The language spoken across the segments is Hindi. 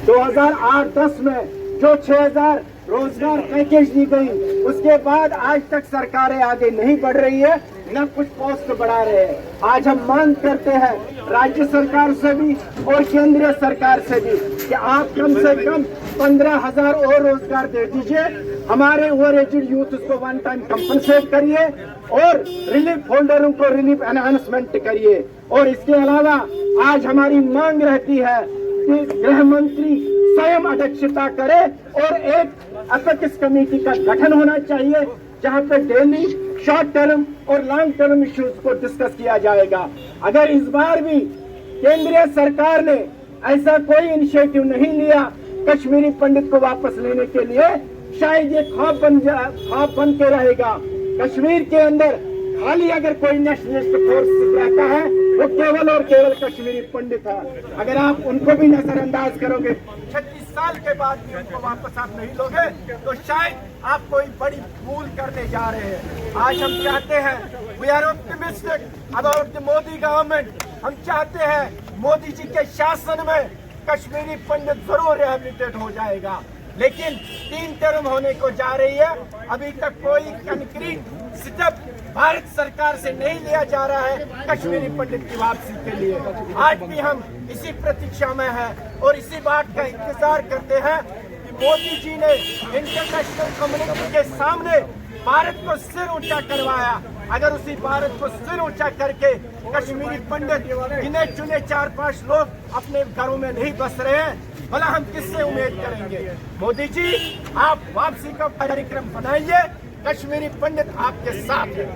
2008-10 में जो 6000 रोजगार पैकेज दी गई, उसके बाद आज तक सरकारें आगे नहीं बढ़ रही है, न कुछ पोस्ट बढ़ा रहे हैं। आज हम मांग करते हैं राज्य सरकार से भी और केंद्रीय सरकार से भी कि आप कम से कम 15,000 और रोजगार दे दीजिए। हमारे ओवर एजेड यूथ को वन टाइम कंपनसेट करिए और रिलीफ होल्डरों को रिलीफ एनहांसमेंट करिए। और इसके अलावा आज हमारी मांग रहती है कि गृह मंत्री स्वयं अध्यक्षता करे और एक एपेक्स कमेटी का गठन होना चाहिए, जहां पे डेली शॉर्ट टर्म और लॉन्ग टर्म इश्यूज को डिस्कस किया जाएगा। अगर इस बार भी केंद्रीय सरकार ने ऐसा कोई इनिशिएटिव नहीं लिया कश्मीरी पंडित को वापस लेने के लिए, शायद ये ख्वाब बन के रहेगा। कश्मीर के अंदर खाली अगर कोई नेशनलिस्ट फोर्स रहता है, वो केवल और केवल कश्मीरी पंडित है। अगर आप उनको भी नजरअंदाज करोगे, 36 साल के बाद भी उनको वापस आप नहीं लोगे, तो शायद आप कोई बड़ी भूल करने जा रहे हैं। आज हम चाहते हैं, we are optimistic about the Modi government. हम चाहते हैं मोदी जी के शासन में कश्मीरी पंडित जरूर रिहेबिलिटेट हो जाएगा, लेकिन 3 टर्म होने को जा रही है। अभी तक कोई कंक्रीट स्टेप भारत सरकार से नहीं लिया जा रहा है कश्मीरी पंडित की वापसी के लिए। आज भी हम इसी प्रतीक्षा में हैं और इसी बात का इंतजार करते हैं कि मोदी जी ने इंटरनेशनल कम्युनिटी के सामने भारत को सिर ऊंचा करवाया। अगर उसी भारत को सिर ऊंचा करके कश्मीरी पंडित गिने चुने 4-5 लोग अपने घरों में नहीं बस रहे हैं, भला हम किससे उम्मीद करेंगे। मोदी जी, आप वापसी का कार्यक्रम बनाइए, कश्मीरी पंडित आपके साथ है।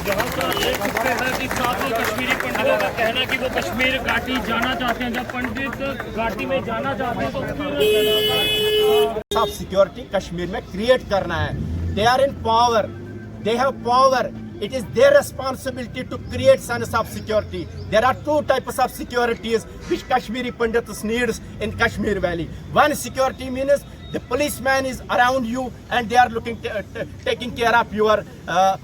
जहाँ से आप देख सकते हैं कि साथों कश्मीरी पंडितों का कहना कि वो कश्मीर घाटी जाना चाहते हैं। जब पंडित घाटी में जाना चाहते हैं तो फिर सिक्योरिटी कश्मीर में क्रिएट करना है। They are in power, they have power, it is their responsibility to create sense of security. There are 2 types of securities which Kashmiri Pandits needs in Kashmir Valley. One security means the policeman is around you and they are taking care of your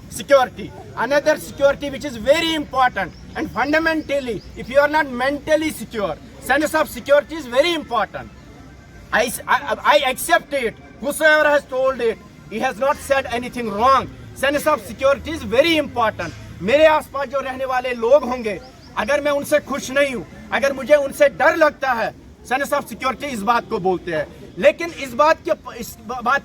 security. Another security which is very important and fundamentally, if you are not mentally secure, sense of security is very important. I accept it. Whosoever has told it, he has not said anything wrong. Sense of security is very important. मेरे आसपास जो रहने वाले लोग होंगे, अगर मैं उनसे खुश नहीं हूं, अगर मुझे उनसे डर लगता है, सेंस ऑफ सिक्योरिटी इस बात को बोलते हैं। लेकिन इस बात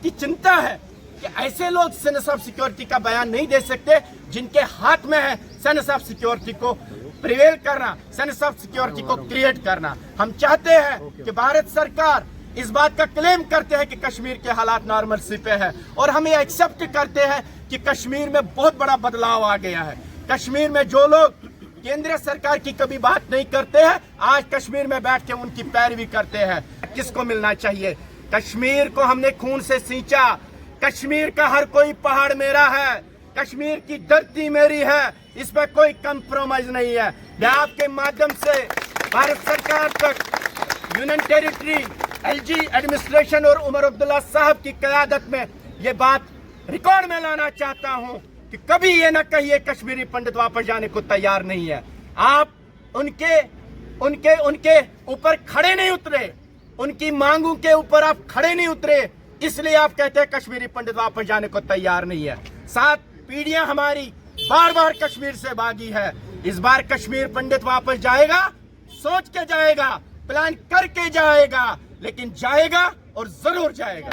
की चिंता है कि ऐसे लोग सेंस ऑफ सिक्योरिटी का बयान नहीं दे सकते जिनके हाथ में है सेंस ऑफ सिक्योरिटी को प्रिवेल करना, सेंस ऑफ सिक्योरिटी को क्रिएट करना। हम चाहते हैं कि भारत सरकार इस बात का क्लेम करते हैं कि कश्मीर के हालात नॉर्मलसी पे है, और हम ये एक्सेप्ट करते हैं कि कश्मीर में बहुत बड़ा बदलाव आ गया है। कश्मीर में जो लोग केंद्र सरकार की कभी बात नहीं करते हैं, आज कश्मीर में बैठ के उनकी पैरवी करते हैं। किसको मिलना चाहिए? कश्मीर को हमने खून से सींचा। कश्मीर का हर कोई पहाड़ मेरा है, कश्मीर की धरती मेरी है, इस पर कोई कंप्रोमाइज नहीं है। मैं आपके माध्यम से भारत सरकार तक, यूनियन टेरिटरी, एलजी एडमिनिस्ट्रेशन और उमर अब्दुल्ला साहब की क़यादत में ये बात रिकॉर्ड में लाना चाहता हूं कि कभी ये न कहिए कश्मीरी पंडित वापस जाने को तैयार नहीं है। आप उनके ऊपर खड़े नहीं उतरे, उनकी मांगों के ऊपर आप खड़े नहीं उतरे, इसलिए आप कहते हैं कश्मीरी पंडित वापस जाने को तैयार नहीं है। 7 पीढ़ियां हमारी बार बार कश्मीर से भागी है। इस बार कश्मीर पंडित वापस जाएगा, सोच के जाएगा, प्लान करके जाएगा, लेकिन जाएगा और जरूर जाएगा।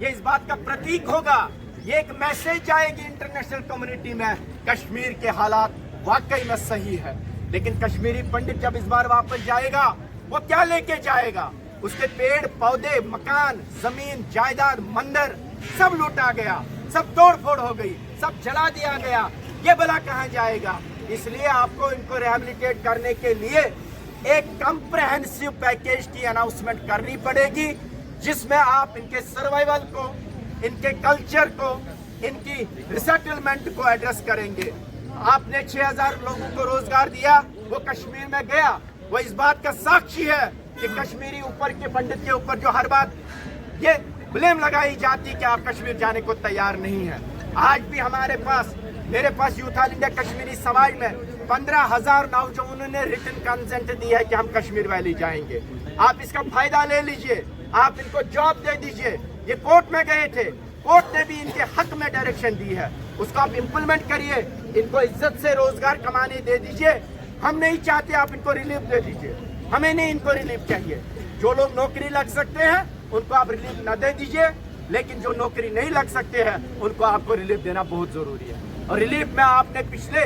ये इस बात का प्रतीक होगा, ये एक मैसेज जाएगी इंटरनेशनल कम्युनिटी में, कश्मीर के हालात वाकई में सही है। लेकिन कश्मीरी पंडित जब इस बार वापस जाएगा, वो क्या लेके जाएगा? उसके पेड़ पौधे, मकान, जमीन, जायदाद, मंदिर सब लूटा गया, सब तोड़ फोड़ हो गई, सब जला दिया गया। ये भला कहाँ जाएगा? इसलिए आपको इनको रिहेबिलिटेट करने के लिए एक कंप्रहेंसिव पैकेज की अनाउंसमेंट करनी पड़ेगी, जिसमें आप इनके सर्वाइवल को, इनके कल्चर को, इनकी रिसेटलमेंट को एड्रेस करेंगे। आपने 6000 लोगों को रोजगार दिया, वो कश्मीर में गया, वो इस बात का साक्षी है कि कश्मीरी ऊपर के पंडित के ऊपर जो हर बात ये ब्लेम लगाई जाती कि आप कश्मीर जाने को तैयार नहीं है। आज भी हमारे पास, मेरे पास यूथ ऑल इंडिया कश्मीरी समाज में 15,000 नौजवानों ने रिटन कंसेंट दी है कि हम कश्मीर वैली जाएंगे। आप इसका फायदा ले लीजिए, आप इनको जॉब दे दीजिए। ये कोर्ट में गए थे, कोर्ट ने भी इनके हक में डायरेक्शन दी है, उसको आप इम्प्लीमेंट करिए। इनको इज्जत से रोजगार कमाने दे दीजिए। हम नहीं चाहते आप इनको रिलीफ दे दीजिए, हमें नहीं इनको रिलीफ चाहिए। जो लोग नौकरी लग सकते हैं उनको आप रिलीफ न दे दीजिए, लेकिन जो नौकरी नहीं लग सकते हैं उनको आपको रिलीफ देना बहुत जरूरी है। और रिलीफ में आपने पिछले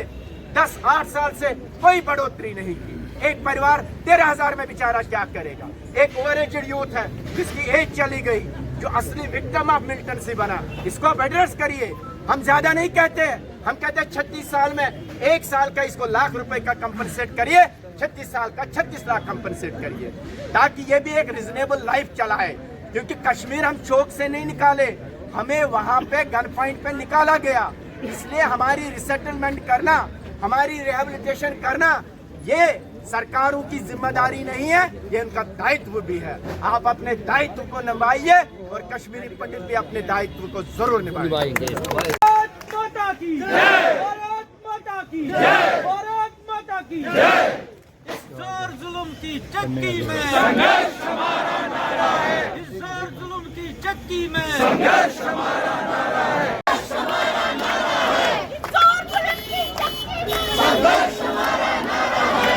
10-8 साल से कोई बढ़ोतरी नहीं की। एक परिवार 13,000 में बेचारा क्या करेगा? एक ओवर एजेड यूथ है जिसकी एज चली गई, जो असली विक्टिम ऑफ मिलिटेंसी बना, इसको आप एड्रेस करिए। हम ज्यादा नहीं कहते, हम कहते हैं 36 साल में 1 साल का इसको लाख रुपए का कंपनसेट करिए, 36 साल का 36 लाख कंपनसेट करिए, ताकि ये भी एक रिजनेबल लाइफ चलाए। क्योंकि कश्मीर हम चौक से नहीं निकाले, हमें वहां पे गन पॉइंट पे निकाला गया। इसलिए हमारी रिसेटलमेंट करना, हमारी रिहेबिलिटेशन करना, ये सरकारों की जिम्मेदारी नहीं है, ये उनका दायित्व भी है। आप अपने दायित्व को निभाइए और कश्मीरी पंडित भी अपने दायित्व को जरूर निभाएंगे। भारत माता की जय, भारत माता की जय, भारत माता की जय। इस जोर जुल्म की चक्की में संघर्ष हमारा नारा है, इस जोर जुल्म की चक्की में संघर्ष हमारा नारा है, हमारा नारा है, इस जोर जुल्म की चक्की में संघर्ष हमारा नारा है।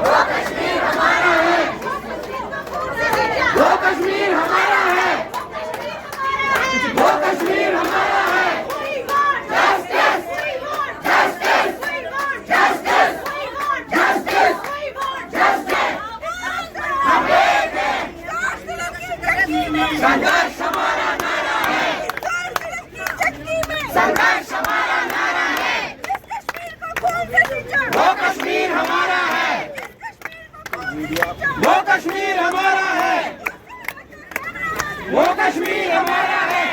वो कश्मीर हमारा है, वो कश्मीर हमारा है, वो कश्मीर हमारा है। Justice, justice, justice, justice, justice. हम एक हैं, संघर्ष हमारा नारा है, संघर्ष हमारा नारा है। वो कश्मीर हमारा है, वो कश्मीर हमारा है, वो कश्मीर हमारा है।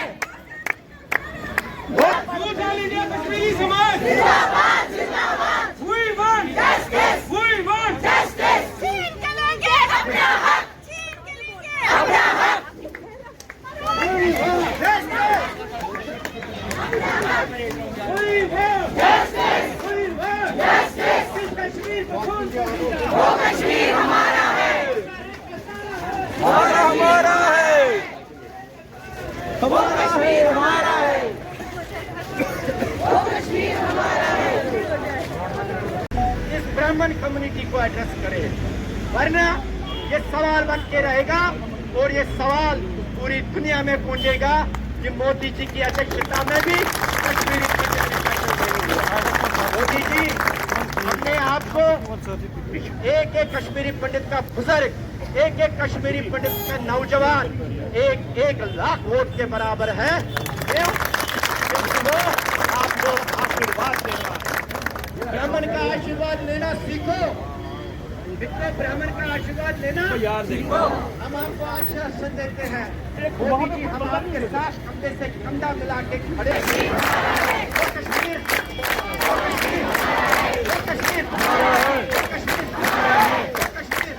कश्मीरी समाज जिंदाबाद, जिंदाबाद। We want justice, we want justice। छीन के लेंगे अपना हक, छीन के लेंगे अपना हक। We want justice, we want justice, we want justice। इस कश्मीर को कौन सा वो कश्मीर हमारा है, हमारा है, हमारा कश्मीर हमारा है, वो कश्मीर हमारा है। इस ब्राह्मण कम्युनिटी को एड्रेस करें, वरना ये सवाल बन के रहेगा और ये सवाल पूरी दुनिया में गूंजेगा कि मोदी जी की अध्यक्षता में भी कश्मीरी मोदी जी, हमने आपको एक एक कश्मीरी पंडित का बुजुर्ग, एक एक कश्मीरी पंडित का नौजवान 1 लाख वोट के बराबर है। आपको आशीर्वाद देगा, ब्राह्मण का आशीर्वाद लेना सीखो, ब्राह्मण का आशीर्वाद लेना सीखो। हम आपको आश्वासन देते हैं, मोदी जी हम आपके साथ कंधे से कंधा मिला के खड़े हैं। वो कश्मीर, वो कश्मीर, वो कश्मीर, वो कश्मीर, वो कश्मीर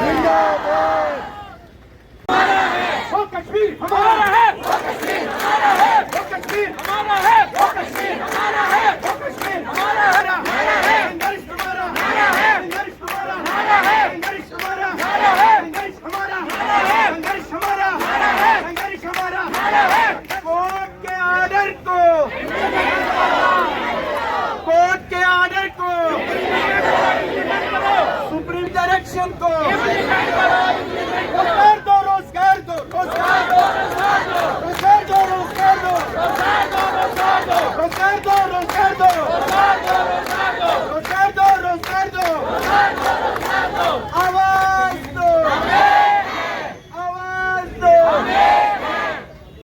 जिंदाबाद। वो कश्मीर हमारा है, वो कश्मीर हमारा है, वो कश्मीर हमारा है, वो कश्मीर हमारा है, वो कश्मीर हमारा है, संघर्ष हमारा है, संघर्ष हमारा है, संघर्ष हमारा है, संघर्ष हमारा है, संघर्ष हमारा है, संघर्ष हमारा है। कोर्ट के ऑर्डर को, कोर्ट के ऑर्डर को, सुप्रीम डायरेक्शन को रोजगार दो, रोजगार दो, रोजगार दो, रोजगार दो, रोजगार दो, रोजगार दो, रोजगार दो, रोजगार दो, रोजगार दो।